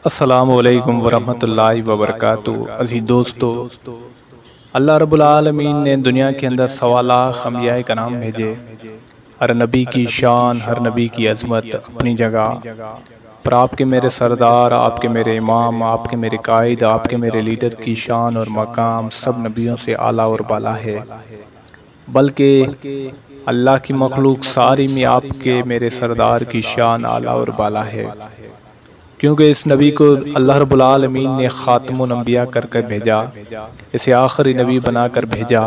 السلام علیکم ورحمۃ اللہ وبرکاتہ۔ عزیز دوستو، اللہ رب العالمین نے دنیا کے اندر سوا لاکھ انبیاء کرام بھیجے۔ ہر نبی کی شان، ہر نبی کی عظمت اپنی جگہ، پر آپ کے میرے سردار، آپ کے میرے امام، آپ کے میرے قائد، آپ کے میرے لیڈر کی شان اور مقام سب نبیوں سے اعلیٰ اور بالا ہے، بلکہ اللہ کی مخلوق ساری میں آپ کے میرے سردار کی شان اعلیٰ اور بالا ہے، کیونکہ اس نبی کو اللہ رب العالمین نے خاتم الانبیاء کر کے بھیجا، اسے آخری نبی بنا کر بھیجا،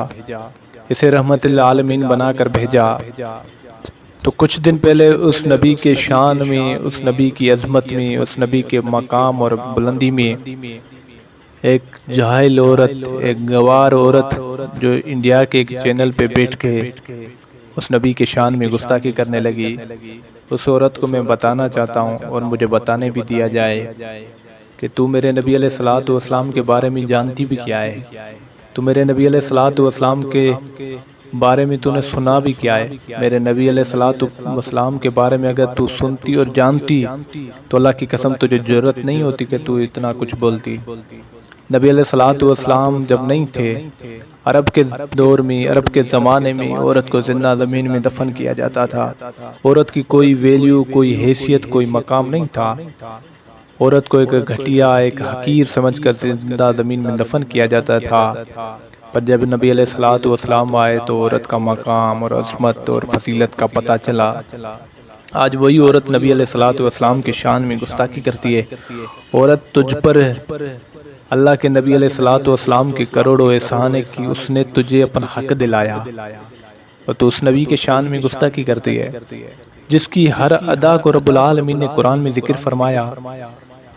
اسے رحمت للعالمین بنا کر بھیجا۔ تو کچھ دن پہلے اس نبی کے شان میں، اس نبی کی عظمت میں، اس نبی کے مقام اور بلندی میں ایک جاہل عورت، ایک گوار عورت جو انڈیا کے ایک چینل پہ بیٹھ کے اس نبی کے شان میں گستاخی کرنے لگی، اس عورت کو میں بتانا چاہتا ہوں اور مجھے بتانے بھی دیا جائے کہ تو میرے نبی علیہ الصلوۃ والسلام کے بارے میں جانتی بھی کیا ہے، تو میرے نبی علیہ الصلوۃ والسلام کے بارے میں تو نے سنا بھی کیا ہے۔ میرے نبی علیہ الصلوۃ والسلام کے بارے میں اگر تو سنتی اور جانتی تو اللہ کی قسم تجھے جرأت نہیں ہوتی کہ تو اتنا کچھ بولتی۔ نبی علیہ الصلوۃ والسلام جب نہیں تھے، عرب کے دور میں، عرب کے زمانے میں عورت کو زندہ زمین میں دفن کیا جاتا تھا۔ عورت کی کوئی ویلیو، کوئی حیثیت، کوئی مقام نہیں تھا۔ عورت کو ایک گھٹیا، ایک حقیر سمجھ کر زندہ زمین میں دفن کیا جاتا تھا، پر جب نبی علیہ الصلوۃ والسلام آئے تو عورت کا مقام اور عظمت اور فضیلت کا پتہ چلا۔ آج وہی عورت نبی علیہ الصلوۃ والسلام کی شان میں گستاخی کرتی ہے۔ عورت تجھ پر اللہ کے نبی علیہ الصلوۃ والسلام کی کروڑوں احسان ہے کہ اس نے تجھے اپنا حق دلایا، اور تو اس نبی کے شان میں گستاخی کرتی ہے جس کی ہر ادا کو رب العالمین نے قرآن میں ذکر فرمایا،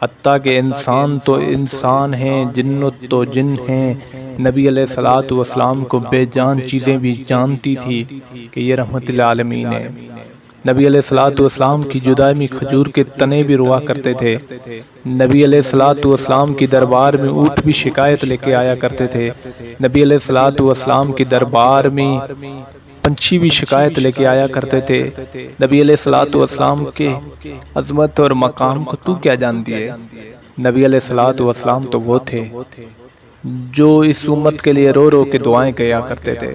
حتیٰ کہ انسان تو انسان ہیں، جنت تو جن ہیں۔ نبی علیہ الصلوۃ والسلام کو بے جان چیزیں بھی جانتی تھی کہ یہ رحمت للعالمین ہے۔ نبی علیہ الصلوۃ والسلام کی جدائی میں کھجور کے تنے بھی روا کرتے تھے۔ نبی علیہ الصلوۃ والسلام کی دربار میں اونٹ بھی شکایت لے کے آیا کرتے تھے۔ نبی علیہ الصلوۃ والسلام کی دربار میں پنچھی بھی شکایت لے کے آیا کرتے تھے۔ نبی علیہ الصلوۃ والسلام کے عظمت اور مقام کو تو کیا جانتی ہے؟ نبی علیہ الصلوۃ والسلام تو وہ تھے جو اس امت کے لیے رو رو کے دعائیں کیا کرتے تھے،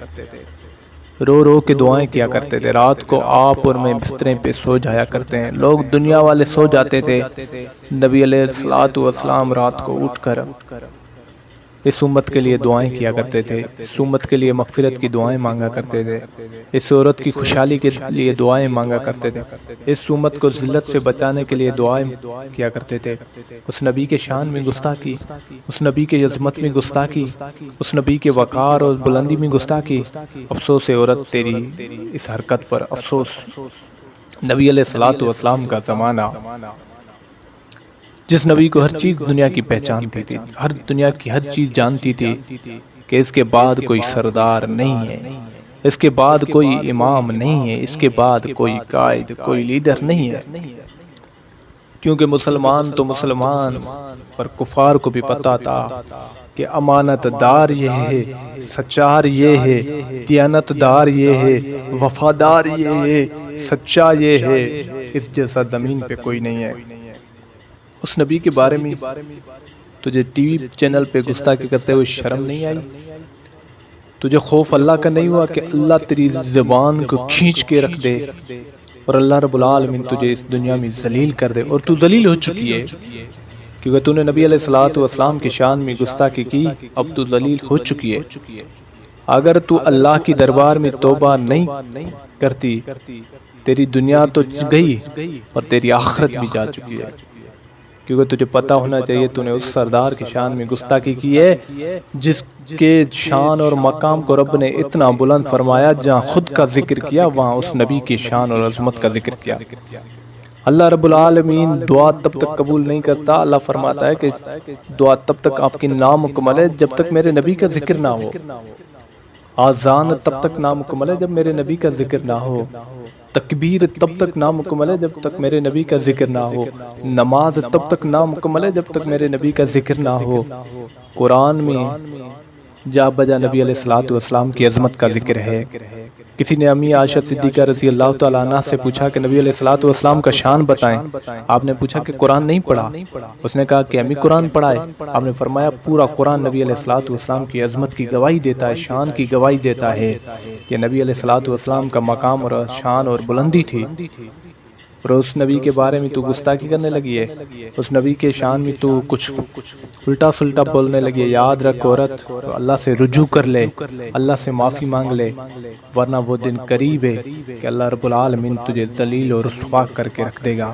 رو رو کے دعائیں کیا کرتے تھے۔ رات کو آپ اور میں بسترے پہ سو جایا کرتے ہیں، لوگ دنیا والے سو جاتے تھے، نبی علیہ الصلوۃ والسلام رات کو اٹھ کر اس امت کے لیے دعائیں کیا کرتے تھے، اس امت کے لیے مغفرت کی دعائیں مانگا کرتے تھے، اس عورت کی خوشحالی کے لیے دعائیں مانگا کرتے تھے، اس امت کو ذلت سے بچانے کے لیے دعائیں کیا کرتے تھے۔ اس نبی کے شان میں گستاخی، اس نبی کے عظمت میں گستاخی، اس نبی کے وقار اور بلندی میں گستاخی۔ افسوس ہے عورت تیری اس حرکت پر، افسوس۔ نبی علیہ الصلوۃ والسلام کا زمانہ، جس نبی کو ہر چیز دنیا کی پہچانتی تھی، ہر دنیا کی ہر چیز جانتی تھی کہ اس کے بعد کوئی سردار نہیں ہے، اس کے بعد کوئی امام نہیں ہے، اس کے بعد کوئی قائد، کوئی لیڈر نہیں ہے، کیونکہ مسلمان تو مسلمان، پر کفار کو بھی پتا تھا کہ امانت دار یہ ہے، سچار یہ ہے، دیانت دار یہ ہے، وفادار یہ ہے، سچا یہ ہے، اس جیسا زمین پہ کوئی نہیں ہے۔ اس نبی کے بارے میں تجھے ٹی وی چینل پہ گستاخی کرتے ہوئے شرم نہیں آئی؟ تجھے خوف اللہ کا نہیں ہوا کہ اللہ تیری زبان کو کھینچ کے رکھ دے اور اللہ رب العالمین تجھے اس دنیا میں ذلیل کر دے؟ اور تو ذلیل ہو چکی ہے، کیونکہ تو نے نبی علیہ الصلوۃ والسلام کی شان میں گستاخی کی، اب تو ذلیل ہو چکی ہے۔ اگر تو اللہ کی دربار میں توبہ نہیں کرتی، تیری دنیا تو گئی اور تیری آخرت بھی جا چکی ہے، کیونکہ تجھے پتہ ہونا چاہیے تو نے اس سردار کی شان میں گستاخی کی ہے جس کے شان اور مقام کو رب نے اتنا بلند فرمایا، جہاں خود کا ذکر کیا وہاں اس نبی کی شان اور عظمت کا ذکر کیا۔ اللہ رب العالمین دعا تب تک قبول نہیں کرتا، اللہ فرماتا ہے کہ دعا تب تک آپ کی نامکمل ہے جب تک میرے نبی کا ذکر نہ ہو، آذان تب تک نامکمل ہے جب میرے نبی کا ذکر نہ ہو، تکبیر تب تک نامکمل ہے جب تک میرے نبی کا ذکر نہ ہو، نماز تب تک نامکمل ہے جب تک میرے نبی کا ذکر نہ ہو۔ قرآن میں جا بجا نبی علیہ الصلوۃ والسلام کی عظمت کا ذکر ہے، کسی نے امی عائشہ صدیقہ رضی اللہ تعالیٰ عنہ سے پوچھا کہ نبی علیہ الصلوۃ والسلام کا شان بتائیں۔ آپ نے پوچھا کہ قرآن نہیں پڑھا؟ اس نے کہا کہ امی قرآن پڑھائے۔ آپ نے فرمایا پورا قرآن نبی علیہ الصلوۃ والسلام کی عظمت کی گواہی دیتا ہے، شان کی گواہی دیتا ہے کہ نبی علیہ الصلوۃ والسلام کا مقام اور شان اور بلندی تھی، اور اس نبی کے بارے میں تو گستاخی کرنے لگی ہے، اس نبی کے شان میں تو کچھ الٹا سلٹا بولنے لگی ہے۔ یاد رکھ عورت، اللہ سے رجوع کر لے، اللہ سے معافی مانگ لے، ورنہ وہ دن قریب ہے کہ اللہ رب العالمین تجھے ذلیل اور رسوا کر کے رکھ دے گا،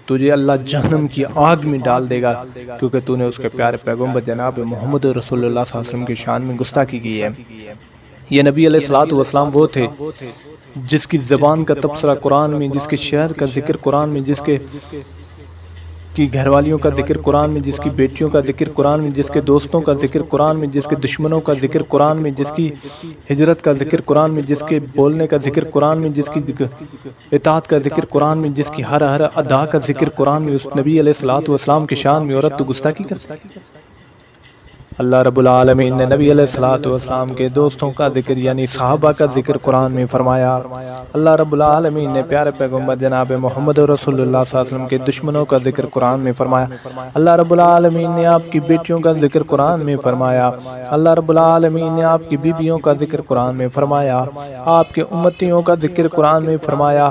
تجھے اللہ جہنم کی آگ میں ڈال دے گا، کیونکہ تو نے اس کے پیارے پیغمبر جناب محمد رسول اللہ صلی اللہ علیہ وسلم کی شان میں گستاخی کی ہے۔ یہ نبی علیہ الصلوۃ والسلام وہ تھے جس کی زبان کا تبصرہ قرآن میں، جس کے شہر کا ذکر قرآن میں، جس کے کی گھر والیوں کا ذکر قرآن میں، جس کی بیٹیوں کا ذکر قرآن میں، جس کے دوستوں کا ذکر قرآن میں، جس کے دشمنوں کا ذکر قرآن میں، جس کی ہجرت کا ذکر قرآن میں، جس کے بولنے کا ذکر قرآن میں، جس کی اطاعت کا ذکر قرآن میں، جس کی ہر ادا کا ذکر قرآن میں، اس نبی علیہ الصلوۃ والسلام کی شان میں عورت تو گستاخی کرتی ہے۔ اللہ رب العالمین نے نبی علیہ الصلوۃ والسلام کے دوستوں کا ذکر یعنی صحابہ کا ذکر قرآن میں فرمایا۔ اللہ رب العالمین نے پیارے پیغمبر جناب محمد رسول اللہ صلی اللہ علیہ وسلم کے دشمنوں کا ذکر قرآن میں فرمایا۔ اللہ رب العالمین نے آپ کی بیٹیوں کا ذکر قرآن میں فرمایا۔ اللہ رب العالمین نے آپ کی بیویوں کا ذکر قرآن میں فرمایا، آپ کے امتیوں کا ذکر قرآن میں فرمایا،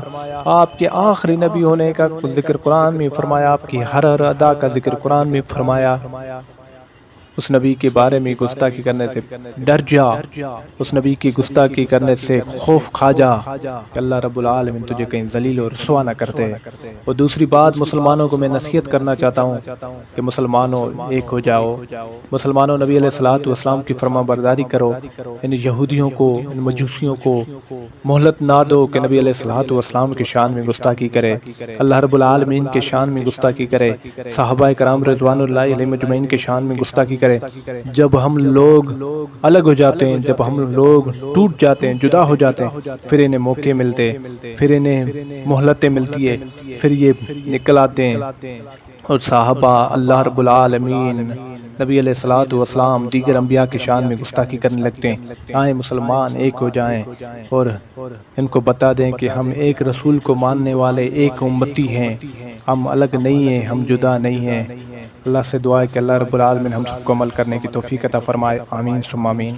آپ کے آخری نبی ہونے کا ذکر قرآن میں فرمایا، آپ کی ہر ادا کا ذکر قرآن میں فرمایا۔ اس نبی کے بارے میں گستاخی کرنے سے ڈر جا، اس نبی کی گستاخی کرنے سے خوف کھا جا کہ اللہ رب العالمین تجھے کہیں ذلیل اور رسوا نہ کرتے۔ اور دوسری بات مسلمانوں کو میں نصیحت کرنا چاہتا ہوں کہ مسلمانوں ایک ہو جاؤ، مسلمانوں نبی علیہ الصلوۃ والسلام کی فرما برداری کرو، ان یہودیوں کو، ان مجوسیوں کو مہلت نہ دو کہ نبی علیہ الصلوۃ والسلام کی شان میں گستاخی کرے، اللہ رب العالمین کے شان میں گستاخی کرے، صحابہ کرام رضوان اللہ علیہ مجمعین کے شان میں گستاخی کرے۔ جب ہم لوگ الگ ہو جاتے ہیں، جب ہم لوگ ٹوٹ جاتے ہیں، جدا ہو جاتے ہیں، پھر انہیں موقع ملتے، پھر انہیں مہلتیں ملتی ہے، پھر یہ نکل آتے ہیں اور صحابہ، اللہ رب العالمین، نبی علیہ الصلوۃ والسلام، دیگر انبیاء کی شان میں گستاخی کرنے لگتے ہیں۔ آئیں مسلمان ایک ہو جائیں اور ان کو بتا دیں کہ ہم ایک رسول کو ماننے والے ایک امتی ہیں، ہم الگ نہیں ہیں، ہم جدا نہیں ہیں۔ اللہ سے دعا ہے کہ اللہ رب العالمین ہم سب کو عمل کرنے کی توفیق عطا فرمائے، آمین ثم آمین۔